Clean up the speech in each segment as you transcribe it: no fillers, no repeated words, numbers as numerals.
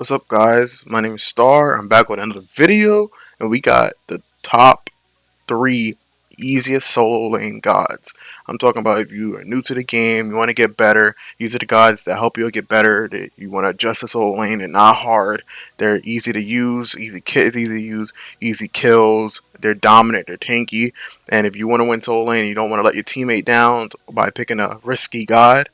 What's up, guys? My name is Star. I'm back with another video, and we got the top three easiest solo lane gods. I'm talking about if you are new to the game, you want to get better. These are the gods that help you get better. That you want to adjust the solo lane. They're not hard. They're easy to use. Easy to use. Easy kills. They're dominant. They're tanky. And if you want to win solo lane, and you don't want to let your teammate down by picking a risky god.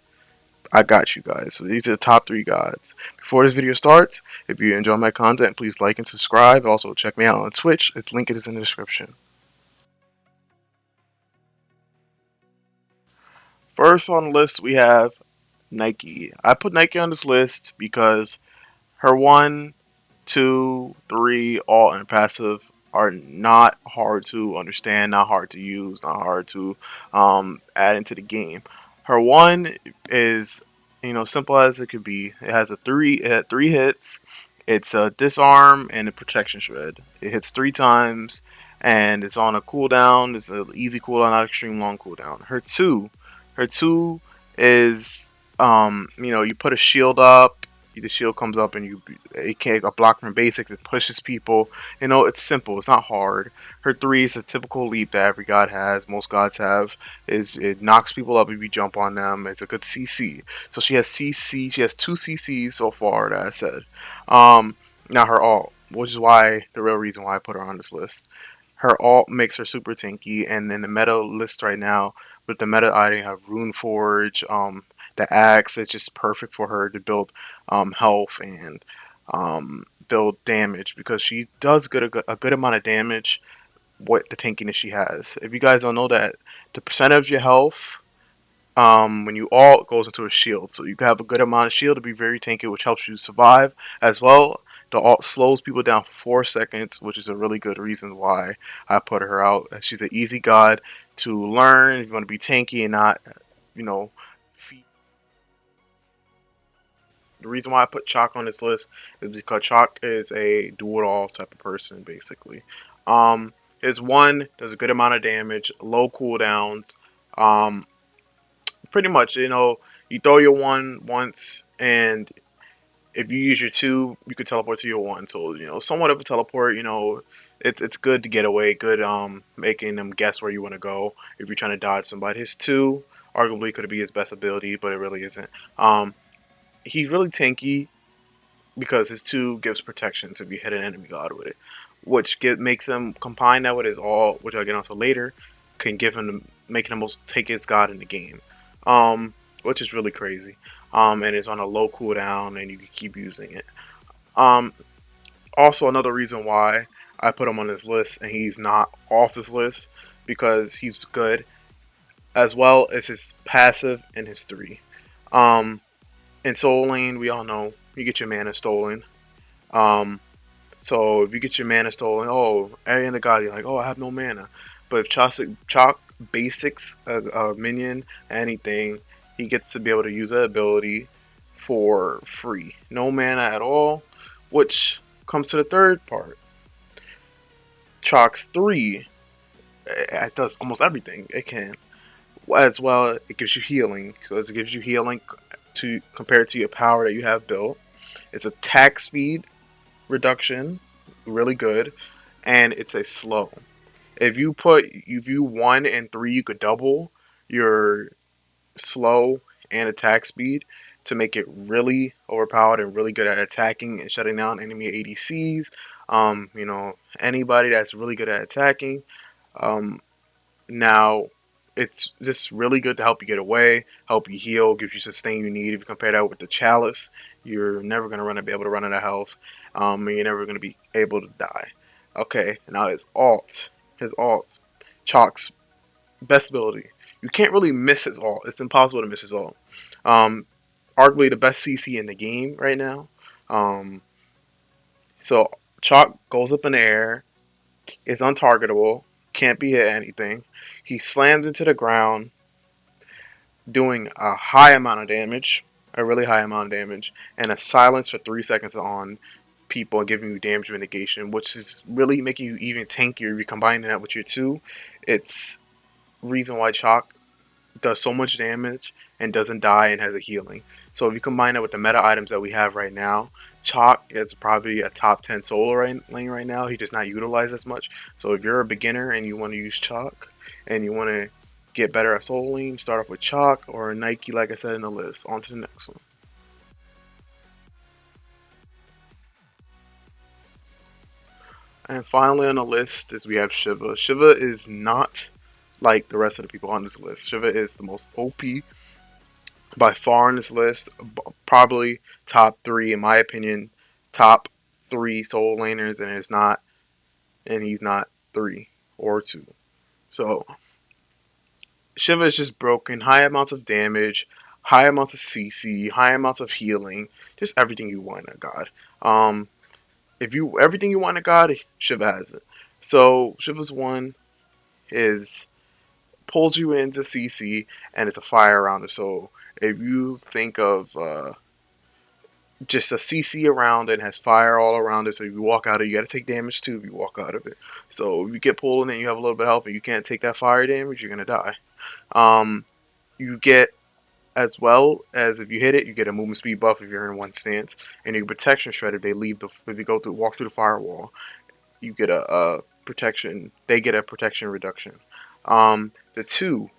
I got you guys. So these are the top three gods. Before this video starts, if you enjoy my content, please like and subscribe. Also, check me out on Twitch. Its link is in the description. First on the list, we have Nike. I put Nike on this list because her 1, 2, 3, alt, and passive are not hard to understand, not hard to use, not hard to add into the game. Her one is simple as it could be. It has it had three hits. It's a disarm and a protection shred. It hits three times and it's on a cooldown. It's an easy cooldown, not extreme long cooldown. Her two is you put a shield up, the shield comes up and it can't a block from basics. It pushes people. It's simple. It's not hard. Her three is a typical leap that every god has. Most gods have. Is it knocks people up if you jump on them. It's a good CC. So she has CC. She has two CCs so far that I said. Now her alt, which is why the real reason why I put her on this list. Her alt makes her super tanky, and in the meta list right now, with the meta item, you have Rune Forge, the axe. It's just perfect for her to build health and build damage because she does a good amount of damage with the tankiness she has. If you guys don't know that, the percentage of your health when you alt goes into a shield, so you can have a good amount of shield to be very tanky, which helps you survive as well. The alt slows people down for 4 seconds, which is a really good reason why I put her out. She's an easy god to learn if you want to be tanky and not, you know, the reason why I put Chalk on this list is because Chalk is a do it all type of person, basically. His one does a good amount of damage, low cooldowns. Um, Pretty much, you throw your one once, and if you use your two, you could teleport to your one. So, somewhat of a teleport. It's good to get away. Good making them guess where you want to go if you're trying to dodge somebody. His two arguably could be his best ability, but it really isn't. He's really tanky because his two gives protections if you hit an enemy god with it, which makes him combine that with his all, which I'll get onto later, can give him making the most tankiest god in the game, which is really crazy. And it's on a low cooldown, and you can keep using it. Um, Also, another reason why I put him on this list and he's not off this list because he's good, as well as his passive and his three. Um, in Soul Lane, we all know you get your mana stolen. Um, So if you get your mana stolen, every other god, you're like, I have no mana. But if Chalk basics a minion, anything, he gets to be able to use that ability for free. No mana at all, which comes to the third part. Chalk's 3, it does almost everything it can. As well, it gives you healing, because it gives you healing to compared to your power that you have built. It's attack speed reduction, really good, and it's a slow. If you 1 and 3, you could double your slow and attack speed to make it really overpowered and really good at attacking and shutting down enemy ADCs. Anybody that's really good at attacking. Um, Now, it's just really good to help you get away, help you heal, gives you sustain you need. If you compare that with the chalice, you're never gonna be able to run out of health, and you're never gonna be able to die. Okay, now his alt, Chalk's best ability. You can't really miss his alt. It's impossible to miss his alt. Um, Arguably the best CC in the game right now. Um, so Chalk goes up in the air, is untargetable, can't be hit anything. He slams into the ground, doing a high amount of damage, a really high amount of damage, and a silence for 3 seconds on people and giving you damage mitigation, which is really making you even tankier if you combine that with your two. It's reason why Chalk does so much damage and doesn't die and has a healing. So if you combine that with the meta items that we have right now, Chalk is probably a top 10 solo lane right now. He does not utilize as much. So if you're a beginner and you want to use Chalk and you want to get better at solo lane, start off with Chalk or Nike, like I said in the list. On to the next one. And finally on the list is we have Shiva. Shiva is not like the rest of the people on this list. Shiva is the most OP by far on this list. Probably top three, in my opinion, top three solo laners, and it's not, and he's not three or two. So Shiva is just broken. High amounts of damage, high amounts of CC, high amounts of healing, just everything you want in a god. Um, if you everything you want in a god, Shiva has it. So Shiva's one is pulls you into CC and it's a fire rounder. So if you think of just a CC around and has fire all around it, so if you walk out of it, you got to take damage too if you walk out of it. So if you get pulled in and you have a little bit of health and you can't take that fire damage, you're gonna die. Um, you get as well as if you hit it, you get a movement speed buff if you're in one stance, and your protection shred if they leave the if you go through walk through the firewall, you get a protection. They get a protection reduction. The two,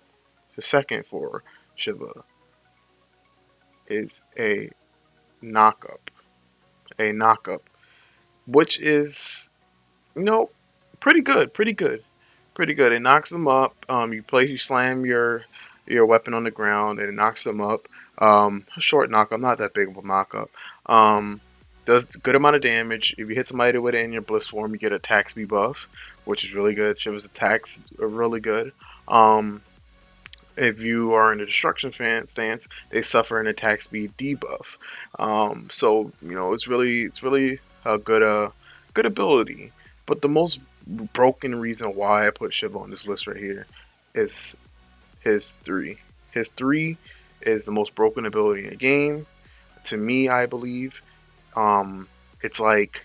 the second for Shiva is knockup, a knockup, which is pretty good, pretty good, pretty good. It knocks them up. You slam your weapon on the ground, and it knocks them up. A short knockup, not that big of a knockup. Um, does a good amount of damage. If you hit somebody with it in your bliss form, you get a attack speed buff, which is really good. Shiva's attacks are really good. Um, if you are in a destruction stance, they suffer an attack speed debuff. So it's really a good ability. But the most broken reason why I put Shiva on this list right here is his three. His three is the most broken ability in the game. To me, I believe. It's like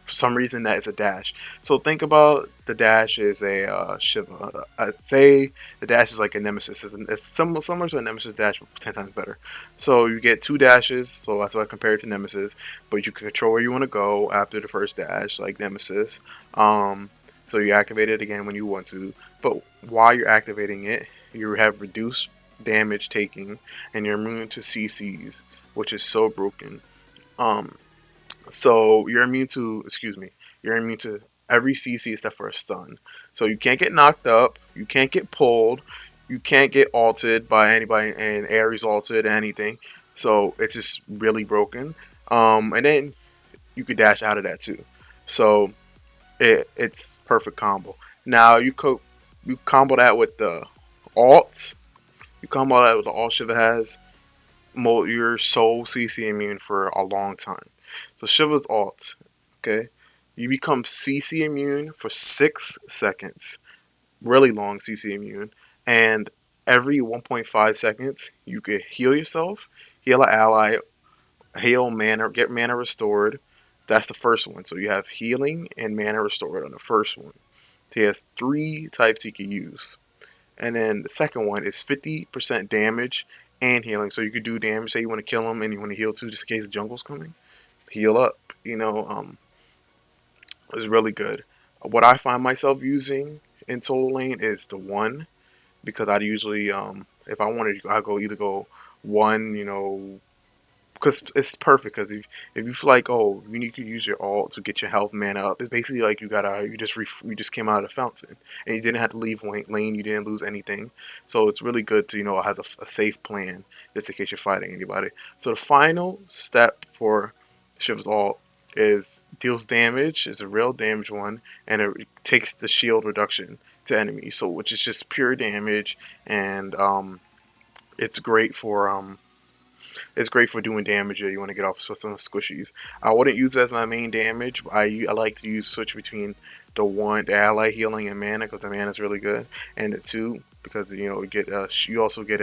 for some reason that is a dash. So think about the dash is a Shiva. I'd say the dash is like a nemesis. It's similar to a nemesis dash, but 10 times better. So you get two dashes, so that's why I compare it to nemesis. But you can control where you want to go after the first dash, like nemesis. Um, so you activate it again when you want to. But while you're activating it, you have reduced damage taking, and you're immune to CCs, which is so broken. Um, so you're immune to every CC except for a stun. So you can't get knocked up, you can't get pulled, you can't get ulted by anybody, and Ares ulted anything. So it's just really broken. And then you could dash out of that too. So it's perfect combo. Now you combo that with the alt. You combo that with the alt Shiva has. You're so CC immune for a long time. So Shiva's alt, okay? You become CC immune for 6 seconds, really long CC immune, and every 1.5 seconds you could heal yourself, heal an ally, heal mana, get mana restored. That's the first one. So you have healing and mana restored on the first one. So he has three types he can use. And then the second one is 50% damage and healing. So you could do damage. Say you want to kill him and you want to heal too, just in case the jungle's coming. Heal up. Is really good. What I find myself using in solo lane is the one because I'd usually if I wanted, I go either go one, because it's perfect. Because if you feel like you need to use your alt to get your health mana up, it's basically like you just came out of the fountain and you didn't have to leave lane. You didn't lose anything, so it's really good to have a safe plan just in case you're fighting anybody. So the final step for Shiva's alt is deals damage, is a real damage one, and it takes the shield reduction to enemies. So which is just pure damage, and it's great for doing damage if you want to get off with some squishies. I wouldn't use it as my main damage. I like to use switch between the ally healing and mana because the mana is really good, and the two because you also get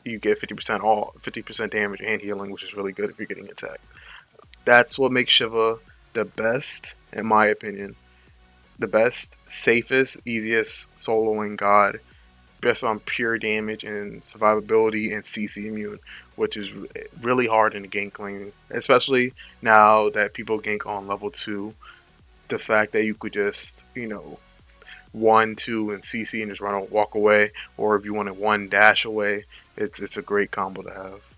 you get 50% damage and healing, which is really good if you're getting attacked. That's what makes Shiva the best, in my opinion. The best, safest, easiest soloing god, based on pure damage and survivability and CC immune, which is really hard in the gank lane, especially now that people gank on level 2. The fact that you could just, 1, 2, and CC and just walk away, or if you wanted one dash away, it's a great combo to have.